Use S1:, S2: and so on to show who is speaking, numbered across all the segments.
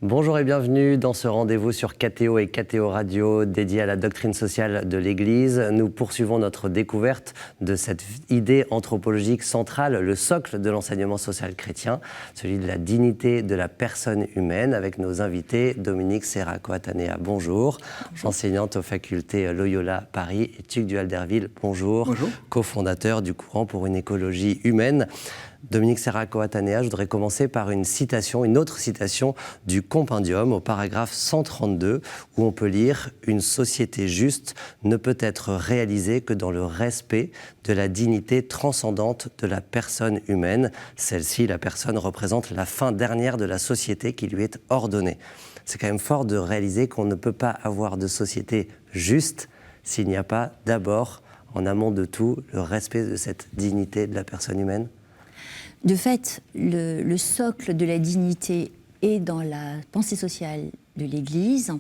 S1: Bonjour et bienvenue dans ce rendez-vous sur KTO et KTO Radio dédié à la doctrine sociale de l'Église. Nous poursuivons notre découverte de cette idée anthropologique centrale, le socle de l'enseignement social chrétien, celui de la dignité de la personne humaine, avec nos invités Dominique Serra-Coattanea, bonjour, enseignante aux facultés Loyola Paris, et Tuc Duhalderville, bonjour, cofondateur du courant pour une écologie humaine. Dominique Serra-Coattanea, je voudrais commencer par une autre citation du Compendium au paragraphe 132 où on peut lire « Une société juste ne peut être réalisée que dans le respect de la dignité transcendante de la personne humaine. Celle-ci, la personne, représente la fin dernière de la société qui lui est ordonnée. » C'est quand même fort de réaliser qu'on ne peut pas avoir de société juste s'il n'y a pas d'abord, en amont de tout, le respect de cette dignité de la personne humaine.
S2: De fait, le socle de la dignité est dans la pensée sociale de l'Église,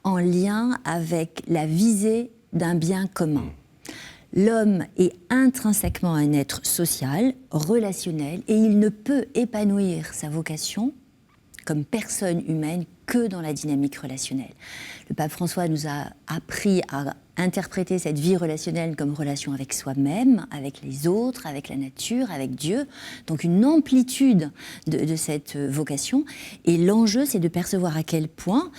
S2: en lien avec la visée d'un bien commun. L'homme est intrinsèquement un être social, relationnel, et il ne peut épanouir sa vocation comme personne humaine que dans la dynamique relationnelle. Le pape François nous a appris à interpréter cette vie relationnelle comme relation avec soi-même, avec les autres, avec la nature, avec Dieu. Donc une amplitude de cette vocation. Et l'enjeu, c'est de percevoir à quel point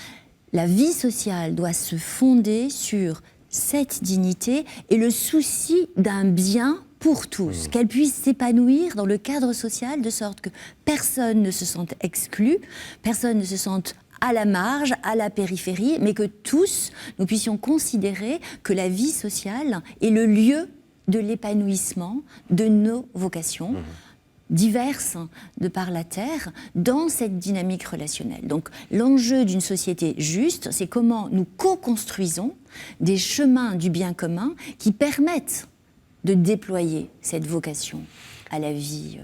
S2: la vie sociale doit se fonder sur cette dignité et le souci d'un bien pour tous, qu'elle puisse s'épanouir dans le cadre social de sorte que personne ne se sente exclu, personne ne se sente à la marge, à la périphérie, mais que tous, nous puissions considérer que la vie sociale est le lieu de l'épanouissement de nos vocations, diverses de par la terre, dans cette dynamique relationnelle. Donc l'enjeu d'une société juste, c'est comment nous co-construisons des chemins du bien commun qui permettent de déployer cette vocation à la vie.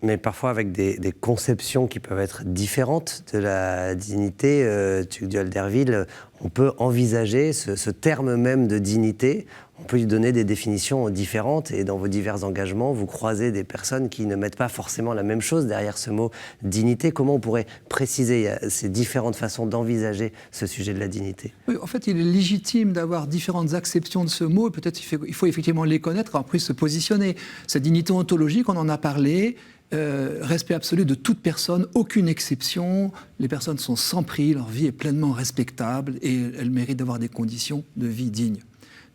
S1: Mais parfois avec des conceptions qui peuvent être différentes de la dignité. Tuc Duhalderville, on peut envisager ce terme même de dignité, on peut lui donner des définitions différentes, et dans vos divers engagements, vous croisez des personnes qui ne mettent pas forcément la même chose derrière ce mot dignité. Comment on pourrait préciser ces différentes façons d'envisager ce sujet de la dignité?
S3: Oui, en fait, il est légitime d'avoir différentes acceptions de ce mot, et peut-être il faut effectivement les connaître et en plus se positionner. Cette dignité ontologique, on en a parlé, respect absolu de toute personne, aucune exception. Les personnes sont sans prix, leur vie est pleinement respectable et elles méritent d'avoir des conditions de vie dignes.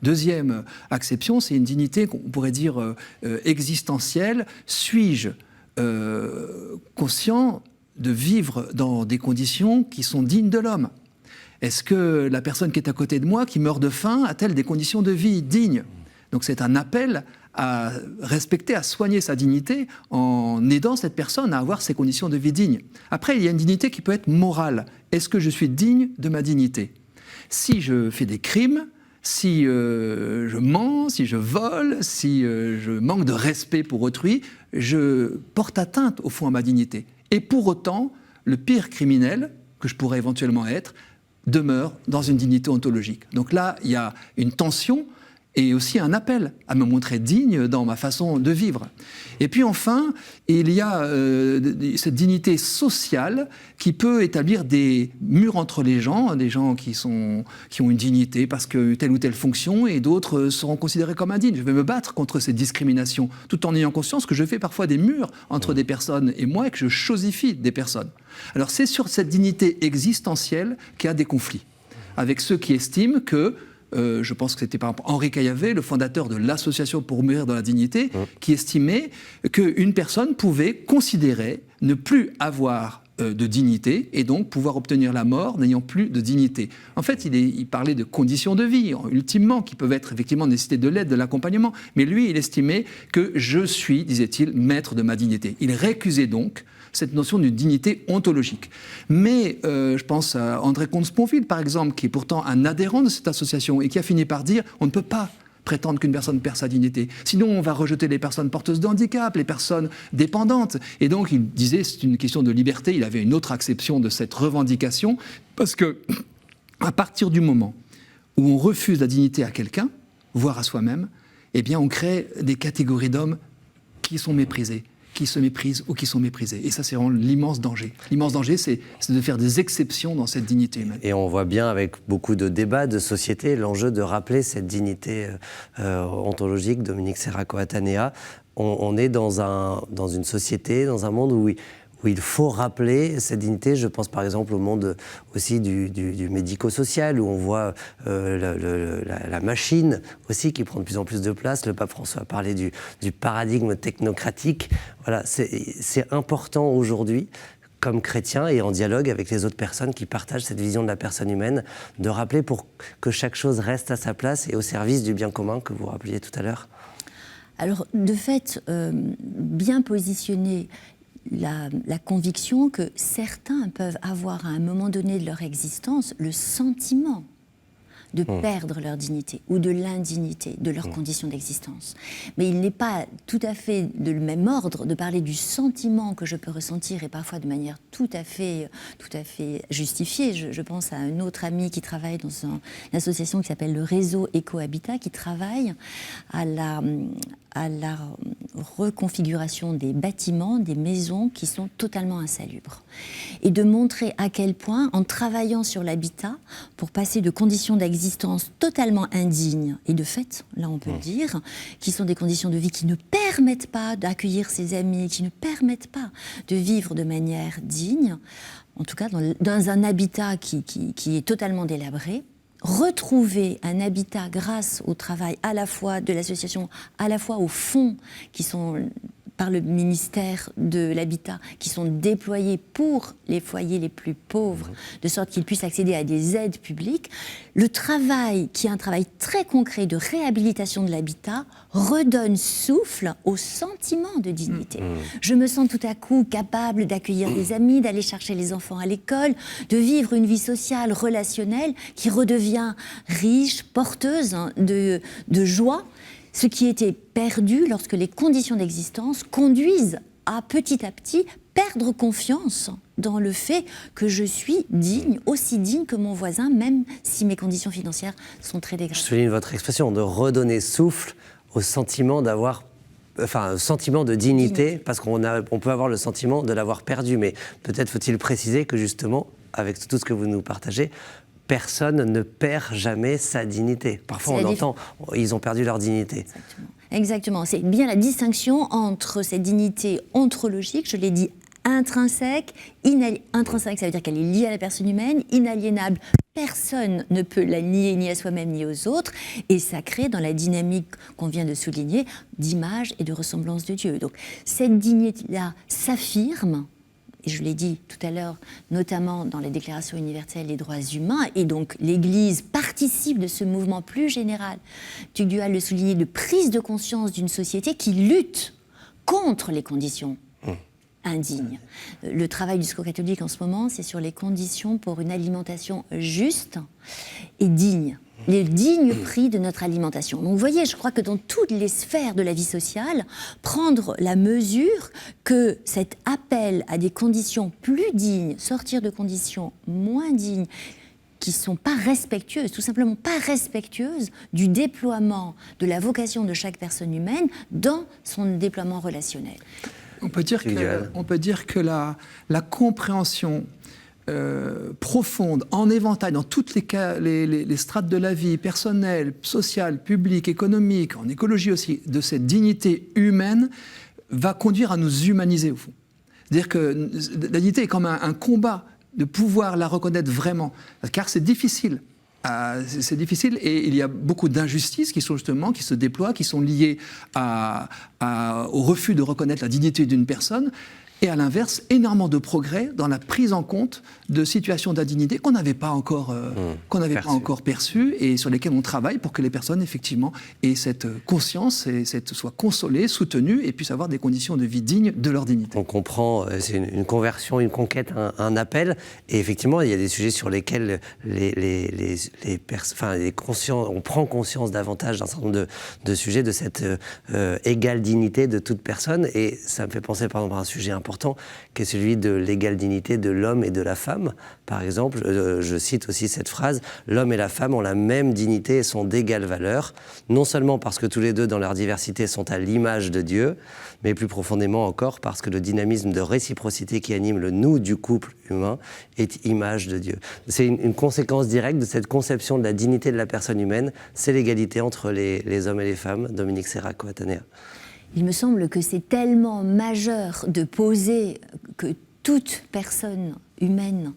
S3: Deuxième acception, c'est une dignité qu'on pourrait dire existentielle. Suis-je conscient de vivre dans des conditions qui sont dignes de l'homme? Est-ce que la personne qui est à côté de moi, qui meurt de faim, a-t-elle des conditions de vie dignes? Donc c'est un appel à respecter, à soigner sa dignité en aidant cette personne à avoir ses conditions de vie dignes. Après, il y a une dignité qui peut être morale. Est-ce que je suis digne de ma dignité? Si je fais des crimes, si je mens, si je vole, si je manque de respect pour autrui, je porte atteinte au fond à ma dignité. Et pour autant, le pire criminel que je pourrais éventuellement être demeure dans une dignité ontologique. Donc là, il y a une tension et aussi un appel à me montrer digne dans ma façon de vivre. Et puis enfin, il y a cette dignité sociale qui peut établir des murs entre les gens, des gens qui ont une dignité parce que telle ou telle fonction, et d'autres seront considérés comme indignes. Je vais me battre contre ces discriminations, tout en ayant conscience que je fais parfois des murs entre des personnes et moi, et que je chosifie des personnes. Alors c'est sur cette dignité existentielle qu'il y a des conflits, avec ceux qui estiment que je pense que c'était par exemple Henri Caillavet, le fondateur de l'Association pour mourir dans la dignité, qui estimait qu'une personne pouvait considérer ne plus avoir de dignité et donc pouvoir obtenir la mort n'ayant plus de dignité. En fait, il parlait de conditions de vie, ultimement, qui peuvent être effectivement nécessiter de l'aide, de l'accompagnement. Mais lui, il estimait que je suis, disait-il, maître de ma dignité. Il récusait donc cette notion d'une dignité ontologique. Mais je pense à André Comte-Sponville, par exemple, qui est pourtant un adhérent de cette association et qui a fini par dire « on ne peut pas prétendre qu'une personne perd sa dignité. Sinon, on va rejeter les personnes porteuses de handicap, les personnes dépendantes. » Et donc, il disait c'est une question de liberté. Il avait une autre acception de cette revendication, parce que à partir du moment où on refuse la dignité à quelqu'un, voire à soi-même, eh bien, on crée des catégories d'hommes qui sont méprisés, qui se méprisent ou qui sont méprisés. Et ça, c'est vraiment l'immense danger. L'immense danger, c'est de faire des exceptions dans cette dignité humaine.
S1: Et on voit bien avec beaucoup de débats de société l'enjeu de rappeler cette dignité ontologique. Dominique Serracco-Atanea, on est dans une société, dans un monde où il faut rappeler cette dignité. Je pense par exemple au monde aussi du médico-social, où on voit la machine aussi qui prend de plus en plus de place. Le pape François a parlé du paradigme technocratique. Voilà, c'est important aujourd'hui, comme chrétien et en dialogue avec les autres personnes qui partagent cette vision de la personne humaine, de rappeler pour que chaque chose reste à sa place et au service du bien commun que vous rappeliez tout à l'heure.
S2: Alors, de fait, bien positionner la conviction que certains peuvent avoir à un moment donné de leur existence le sentiment de perdre leur dignité ou de l'indignité de leurs conditions d'existence. Mais il n'est pas tout à fait de le même ordre de parler du sentiment que je peux ressentir, et parfois de manière tout à fait justifiée. Je pense à un autre ami qui travaille dans une association qui s'appelle le Réseau Éco-Habitat, qui travaille à la reconfiguration des bâtiments, des maisons qui sont totalement insalubres. Et de montrer à quel point, en travaillant sur l'habitat, pour passer de conditions d'existence totalement indignes, et de fait, là on peut le dire, qui sont des conditions de vie qui ne permettent pas d'accueillir ses amis, qui ne permettent pas de vivre de manière digne, en tout cas dans un habitat qui est totalement délabré, retrouver un habitat grâce au travail à la fois de l'association, à la fois aux fonds qui sont par le ministère de l'Habitat, qui sont déployés pour les foyers les plus pauvres, de sorte qu'ils puissent accéder à des aides publiques. Le travail, qui est un travail très concret de réhabilitation de l'habitat, redonne souffle au sentiment de dignité. Je me sens tout à coup capable d'accueillir des amis, d'aller chercher les enfants à l'école, de vivre une vie sociale, relationnelle, qui redevient riche, porteuse de joie. Ce qui était perdu lorsque les conditions d'existence conduisent à petit perdre confiance dans le fait que je suis digne, aussi digne que mon voisin, même si mes conditions financières sont très dégradées.
S1: Je souligne votre expression de redonner souffle au sentiment sentiment de dignité, parce qu'on peut avoir le sentiment de l'avoir perdu, mais peut-être faut-il préciser que justement, avec tout ce que vous nous partagez, personne ne perd jamais sa dignité. Parfois, on entend, ils ont perdu leur dignité.
S2: Exactement. C'est bien la distinction entre cette dignité ontologique, je l'ai dit, intrinsèque. Intrinsèque, ça veut dire qu'elle est liée à la personne humaine. Inaliénable, personne ne peut la nier ni à soi-même ni aux autres. Et ça crée, dans la dynamique qu'on vient de souligner, d'image et de ressemblance de Dieu. Donc, cette dignité-là s'affirme. Et je l'ai dit tout à l'heure, notamment dans la Déclaration universelle des droits humains, et donc l'Église participe de ce mouvement plus général, Tugdual le soulignait, de prise de conscience d'une société qui lutte contre les conditions indignes. Le travail du Secours catholique en ce moment, c'est sur les conditions pour une alimentation juste et digne. Les dignes prix de notre alimentation. Donc vous voyez, je crois que dans toutes les sphères de la vie sociale, prendre la mesure que cet appel à des conditions plus dignes, sortir de conditions moins dignes, qui ne sont pas respectueuses, tout simplement pas respectueuses du déploiement de la vocation de chaque personne humaine dans son déploiement relationnel.
S3: On peut dire que la compréhension profonde, en éventail, dans toutes les strates de la vie, personnelle, sociale, publique, économique, en écologie aussi, de cette dignité humaine, va conduire à nous humaniser au fond. C'est-à-dire que la dignité est comme un combat de pouvoir la reconnaître vraiment, car c'est difficile. C'est difficile et il y a beaucoup d'injustices qui se déploient, qui sont liées au refus de reconnaître la dignité d'une personne. Et à l'inverse, énormément de progrès dans la prise en compte de situations d'indignité qu'on n'avait pas encore perçues et sur lesquelles on travaille pour que les personnes, effectivement, aient cette conscience et soient consolées, soutenues et puissent avoir des conditions de vie dignes de leur dignité.
S1: On comprend, c'est une conversion, une conquête, un appel. Et effectivement, il y a des sujets sur lesquels on prend conscience davantage d'un certain nombre de sujets, de cette égale dignité de toute personne. Et ça me fait penser, par exemple, à un sujet important important, qui est celui de l'égale dignité de l'homme et de la femme. Par exemple, je cite aussi cette phrase, « L'homme et la femme ont la même dignité et sont d'égale valeur, non seulement parce que tous les deux, dans leur diversité, sont à l'image de Dieu, mais plus profondément encore parce que le dynamisme de réciprocité qui anime le nous du couple humain est image de Dieu. » C'est une conséquence directe de cette conception de la dignité de la personne humaine, c'est l'égalité entre les hommes et les femmes. Dominique Serraco-Attanea.
S2: Il me semble que c'est tellement majeur de poser que toute personne humaine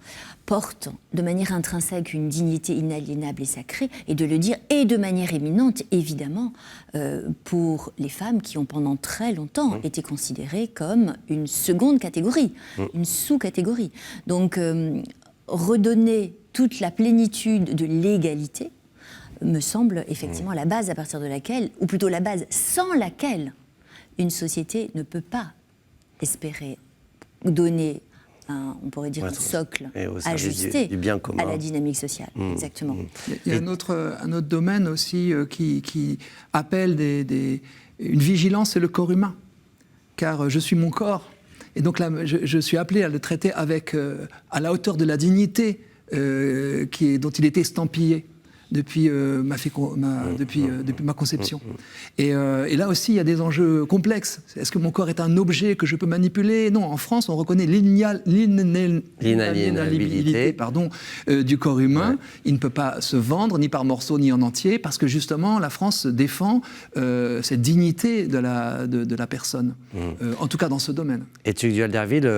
S2: porte de manière intrinsèque une dignité inaliénable et sacrée, et de le dire, et de manière éminente, évidemment, pour les femmes qui ont pendant très longtemps été considérées comme une seconde catégorie, une sous-catégorie. Donc, redonner toute la plénitude de l'égalité me semble effectivement la base à partir de laquelle, ou plutôt la base sans laquelle, une société ne peut pas espérer donner on pourrait dire un socle ajusté
S1: du bien commun.
S2: À la dynamique sociale. Exactement.
S3: Il y a un autre domaine aussi qui appelle une vigilance, c'est le corps humain. Car je suis mon corps. Et donc là, je suis appelé à le traiter à la hauteur de la dignité dont il est estampillé depuis ma conception. Et là aussi, il y a des enjeux complexes. Est-ce que mon corps est un objet que je peux manipuler? Non, en France, on reconnaît l'inaliénabilité du corps humain. Ouais. Il ne peut pas se vendre, ni par morceaux, ni en entier, parce que justement, la France défend cette dignité de la personne, en tout cas dans ce domaine.
S1: Et Tuc Duhalderville,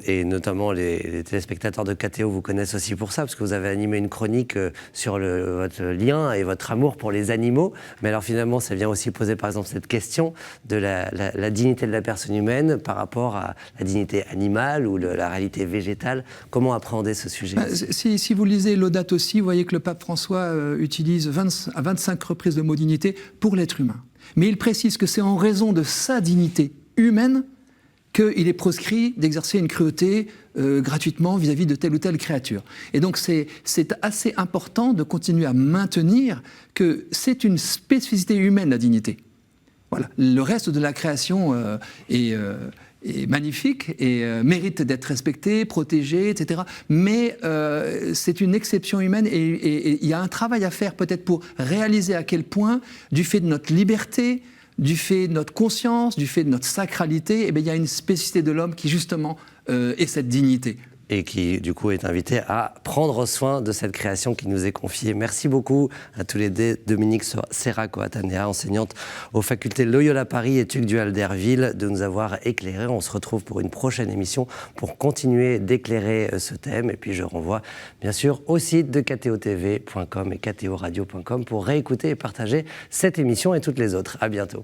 S1: et notamment les téléspectateurs de KTO vous connaissent aussi pour ça, parce que vous avez animé une chronique sur votre lien et votre amour pour les animaux. Mais alors finalement, ça vient aussi poser par exemple cette question de la dignité de la personne humaine par rapport à la dignité animale ou la réalité végétale. Comment appréhender ce sujet?
S3: Si vous lisez Laudato Si, vous voyez que le pape François utilise à 25 reprises le mot dignité pour l'être humain. Mais il précise que c'est en raison de sa dignité humaine qu'il est proscrit d'exercer une cruauté gratuitement vis-à-vis de telle ou telle créature. Et donc c'est assez important de continuer à maintenir que c'est une spécificité humaine, la dignité. Voilà. Le reste de la création est magnifique et mérite d'être respecté, protégé, etc. Mais c'est une exception humaine et il y a un travail à faire peut-être pour réaliser à quel point, du fait de notre liberté, du fait de notre conscience, du fait de notre sacralité, eh bien, il y a une spécificité de l'homme qui, justement, est cette dignité.
S1: Et qui, du coup, est invité à prendre soin de cette création qui nous est confiée. Merci beaucoup à tous les deux. Dominique Serraco-Attanea, enseignante aux facultés Loyola Paris et Tuc Duhalderville, de nous avoir éclairés. On se retrouve pour une prochaine émission pour continuer d'éclairer ce thème. Et puis, je renvoie, bien sûr, au site de ktotv.com et ktoradio.com pour réécouter et partager cette émission et toutes les autres. À bientôt.